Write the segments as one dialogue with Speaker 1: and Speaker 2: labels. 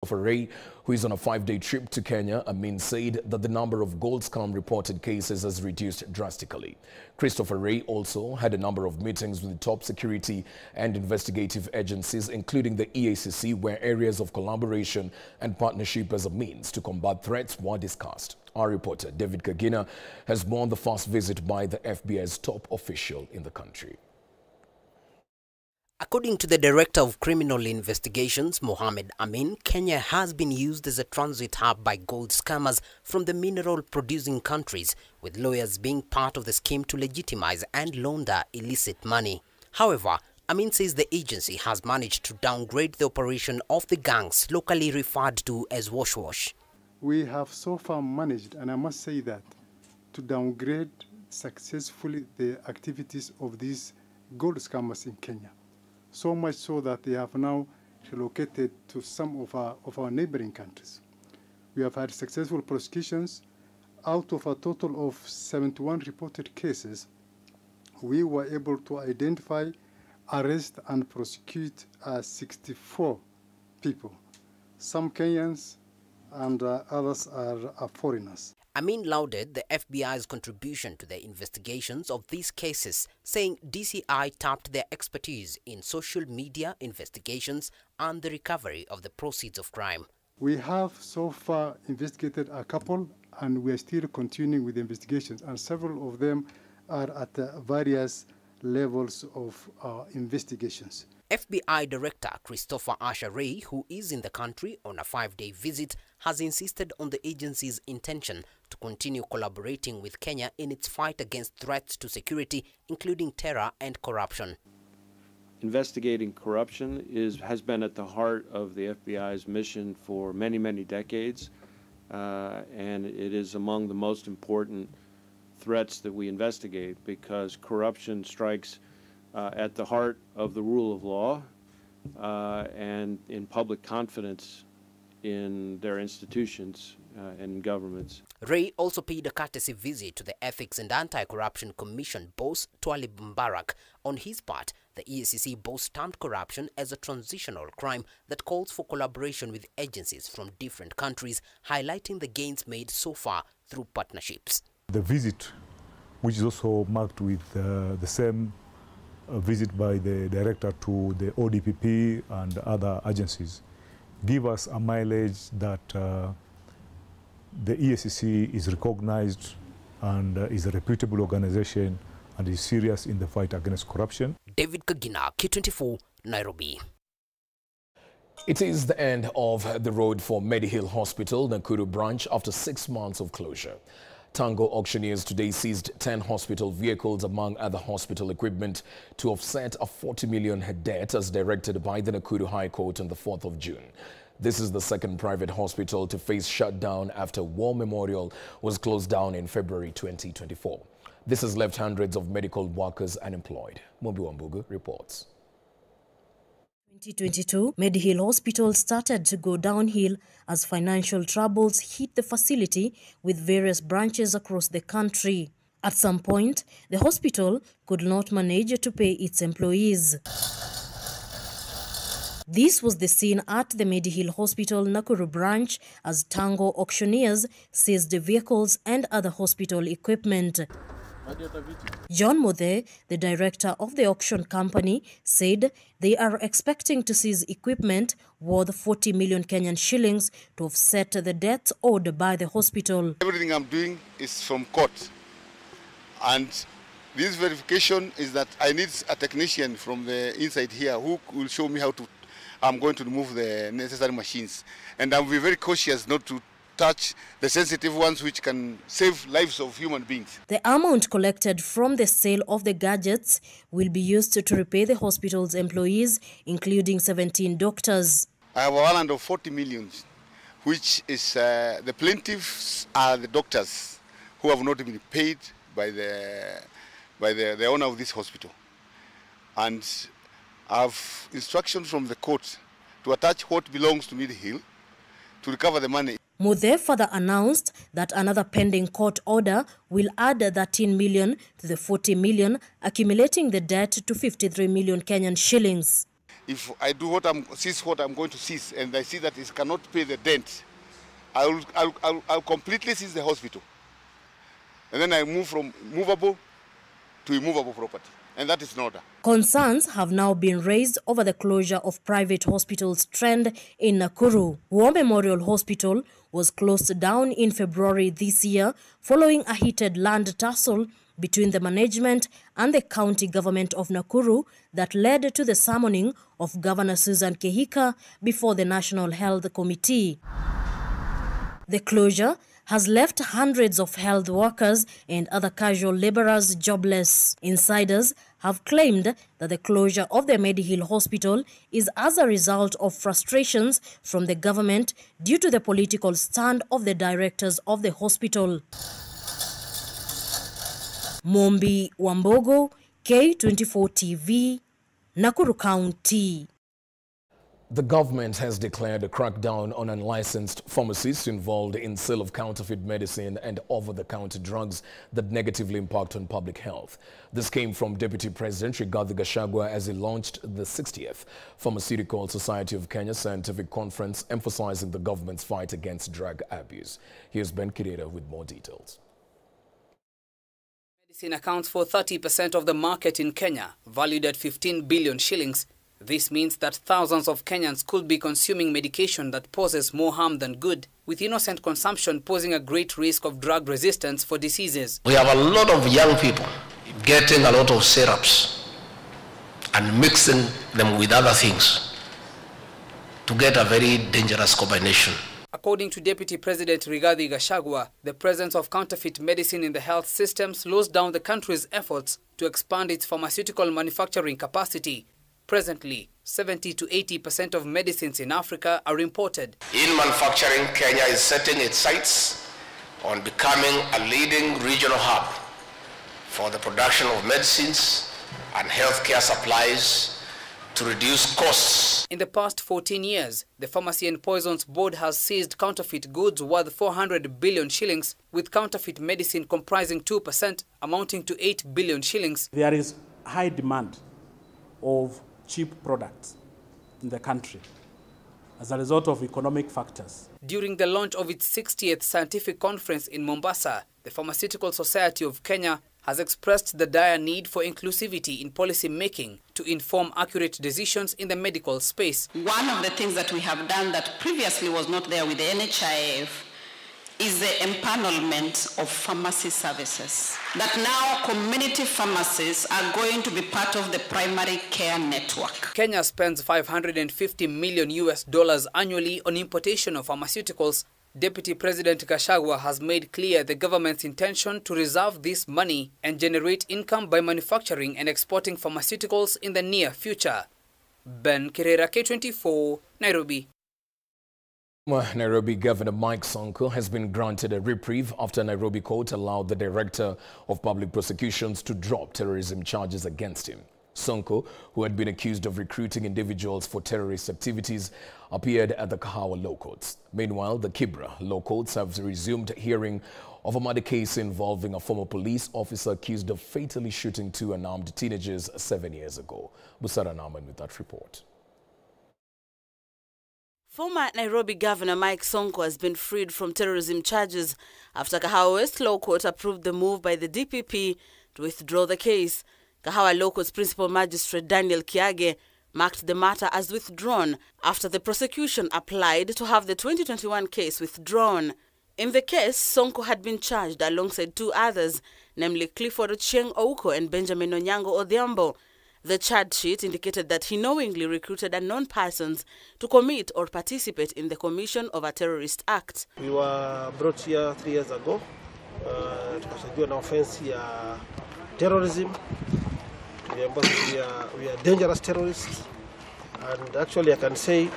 Speaker 1: Christopher Ray, who is on a 5-day trip to Kenya, Amin said that the number of gold scam reported cases has reduced drastically. Christopher Ray also had a number of meetings with the top security and investigative agencies, including the EACC, where areas of collaboration and partnership as a means to combat threats were discussed. Our reporter, David Kagina, has more on the first visit by the FBI's top official in the country.
Speaker 2: According to the Director of Criminal Investigations, Mohamed Amin, Kenya has been used as a transit hub by gold scammers from the mineral-producing countries, with lawyers being part of the scheme to legitimize and launder illicit money. However, Amin says the agency has managed to downgrade the operation of the gangs, locally referred to as wash-wash.
Speaker 3: We have so far managed, and I must say that, to downgrade successfully the activities of these gold scammers in Kenya. So much so that they have now relocated to some of our neighboring countries. We have had successful prosecutions. Out of a total of 71 reported cases, we were able to identify, arrest and prosecute 64 people. Some Kenyans and others are foreigners.
Speaker 2: Amin lauded the FBI's contribution to the investigations of these cases, saying DCI tapped their expertise in social media investigations and the recovery of the proceeds of crime.
Speaker 3: We have so far investigated a couple, and we are still continuing with the investigations, and several of them are at various levels of investigations.
Speaker 2: FBI Director Christopher Ray, who is in the country on a 5-day visit, has insisted on the agency's intention to continue collaborating with Kenya in its fight against threats to security, including terror and corruption.
Speaker 4: Investigating corruption has been at the heart of the FBI's mission for many, many decades, and it is among the most important threats that we investigate, because corruption strikes at the heart of the rule of law and in public confidence in their institutions and governments.
Speaker 2: Ray also paid a courtesy visit to the Ethics and Anti-Corruption Commission boss, Twalib Mbarak. On his part, the EACC boss stamped corruption as a transitional crime that calls for collaboration with agencies from different countries, highlighting the gains made so far through partnerships.
Speaker 5: The visit, which is also marked with the same visit by the director to the ODPP and other agencies, give us a mileage that the EACC is recognized and is a reputable organization and is serious in the fight against corruption.
Speaker 2: David Kagina, K24, Nairobi.
Speaker 1: It is the end of the road for Medihill Hospital, Nakuru branch, after 6 months of closure. Tango auctioneers today seized 10 hospital vehicles, among other hospital equipment, to offset a 40 million debt as directed by the Nakuru High Court on the 4th of June. This is the second private hospital to face shutdown after War Memorial was closed down in February 2024. This has left hundreds of medical workers unemployed. Mobi Wambugu reports.
Speaker 6: 2022, Medihill Hospital started to go downhill as financial troubles hit the facility with various branches across the country. At some point, the hospital could not manage to pay its employees. This was the scene at the Medihill Hospital Nakuru branch as Tango auctioneers seized the vehicles and other hospital equipment. John Mothe, the director of the auction company, said they are expecting to seize equipment worth 40 million Kenyan shillings to offset the debts owed by the hospital.
Speaker 7: Everything I'm doing is from court, and this verification is that I need a technician from the inside here who will show me how I'm going to remove the necessary machines, and I'll be very cautious not to touch the sensitive ones which can save lives of human beings. The
Speaker 6: amount collected from the sale of the gadgets will be used to repay the hospital's employees, including 17 doctors.
Speaker 7: I have a warrant of 40 million, which is the plaintiffs are the doctors who have not been paid by the owner of this hospital. And I have instructions from the court to attach what belongs to Medihill to recover the money.
Speaker 6: Muthe further announced that another pending court order will add 13 million to the 40 million, accumulating the debt to 53 million Kenyan shillings.
Speaker 7: if I do what I'm going to seize, and I see that it cannot pay the dent, I'll completely seize the hospital. And then I move from movable to immovable property. And that is in order.
Speaker 6: Concerns have now been raised over the closure of private hospitals trend in Nakuru. War Memorial Hospital was closed down in February this year following a heated land tussle between the management and the county government of Nakuru that led to the summoning of Governor Susan Kehika before the National Health Committee. The closure has left hundreds of health workers and other casual laborers jobless. Insiders have claimed that the closure of the Medihill Hospital is as a result of frustrations from the government due to the political stand of the directors of the hospital. Mombi Wambogo, K24 TV, Nakuru County.
Speaker 1: The government has declared a crackdown on unlicensed pharmacists involved in sale of counterfeit medicine and over-the-counter drugs that negatively impact on public health. This came from Deputy President Rigathi Gachagua as he launched the 60th Pharmaceutical Society of Kenya Scientific Conference, emphasizing the government's fight against drug abuse. Here's Ben Kireda with more details.
Speaker 8: Medicine accounts for 30% of the market in Kenya, valued at 15 billion shillings. This means that thousands of Kenyans could be consuming medication that poses more harm than good, with innocent consumption posing a great risk of drug resistance for diseases.
Speaker 9: We have a lot of young people getting a lot of syrups and mixing them with other things to get a very dangerous combination.
Speaker 8: According to Deputy President Rigathi Gachagua, the presence of counterfeit medicine in the health system slows down the country's efforts to expand its pharmaceutical manufacturing capacity. Presently, 70 to 80% of medicines in Africa are imported.
Speaker 9: In manufacturing, Kenya is setting its sights on becoming a leading regional hub for the production of medicines and healthcare supplies to reduce costs.
Speaker 8: In the past 14 years, the Pharmacy and Poisons Board has seized counterfeit goods worth 400 billion shillings, with counterfeit medicine comprising 2%, amounting to 8 billion shillings.
Speaker 10: There is high demand of cheap products in the country as a result of economic factors.
Speaker 8: During the launch of its 60th scientific conference in Mombasa, the Pharmaceutical Society of Kenya has expressed the dire need for inclusivity in policy making to inform accurate decisions in the medical space.
Speaker 11: One of the things that we have done that previously was not there with the NHIF is the empanelment of pharmacy services. That now community pharmacies are going to be part of the primary care network.
Speaker 8: Kenya spends $550 million annually on importation of pharmaceuticals. Deputy President Gachagua has made clear the government's intention to reserve this money and generate income by manufacturing and exporting pharmaceuticals in the near future. Ben Kirera, K24, Nairobi.
Speaker 1: Nairobi Governor Mike Sonko has been granted a reprieve after Nairobi court allowed the Director of Public Prosecutions to drop terrorism charges against him. Sonko, who had been accused of recruiting individuals for terrorist activities, appeared at the Kahawa Law Courts. Meanwhile, the Kibra Law Courts have resumed hearing of a murder case involving a former police officer accused of fatally shooting two unarmed teenagers 7 years ago. Busara Naman with that report.
Speaker 12: Former Nairobi Governor Mike Sonko has been freed from terrorism charges after Kahawa West Law Court approved the move by the DPP to withdraw the case. Kahawa Law Court's Principal Magistrate Daniel Kiage marked the matter as withdrawn after the prosecution applied to have the 2021 case withdrawn. In the case, Sonko had been charged alongside two others, namely Clifford Ochieng Ouko and Benjamin Onyango Odhiambo. The charge sheet indicated that he knowingly recruited unknown persons to commit or participate in the commission of a terrorist act.
Speaker 13: We were brought here 3 years ago tukashtakiwa na offense ya terrorism. We are dangerous terrorists, and actually I can say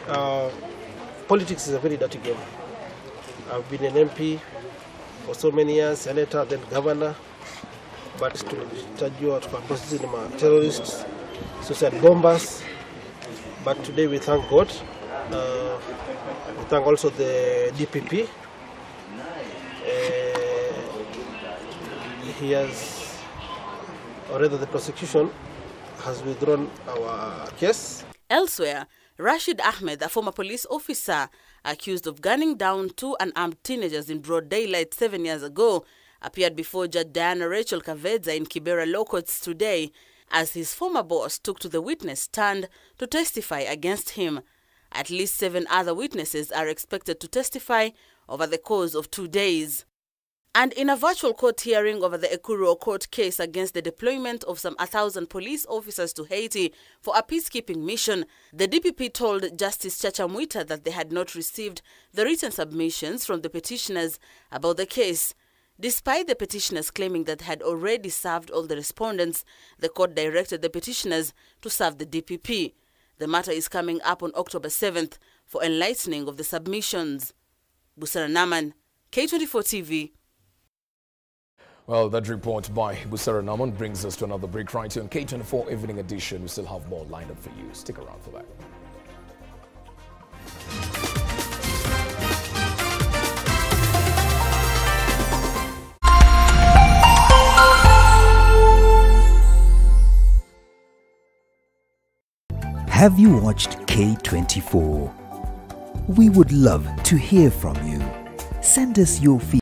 Speaker 13: politics is a very dirty game. I've been an MP for so many years, senator, then governor, but tulitajua tukaprocess ni terrorists, suicide bombers. But today we thank God. We thank also the DPP. He has, or rather the prosecution has withdrawn our case.
Speaker 12: Elsewhere, Rashid Ahmed, a former police officer accused of gunning down 2 unarmed teenagers in broad daylight 7 years ago, appeared before Judge Diana Rachel Kavedza in Kibera Law Courts today, as his former boss took to the witness stand to testify against him. At least 7 other witnesses are expected to testify over the course of 2 days. And in a virtual court hearing over the Ekuru court case against the deployment of some 1,000 police officers to Haiti for a peacekeeping mission, the DPP told Justice Chacha Mwita that they had not received the written submissions from the petitioners about the case. Despite the petitioners claiming that they had already served all the respondents, the court directed the petitioners to serve the DPP. The matter is coming up on October 7th for enlightening of the submissions. Busara Naman, K24 TV.
Speaker 1: Well, that report by Busara Naman brings us to another break right here on K24 Evening Edition. We still have more lined up for you. Stick around for that.
Speaker 14: Have you watched K24? We would love to hear from you. Send us your feedback.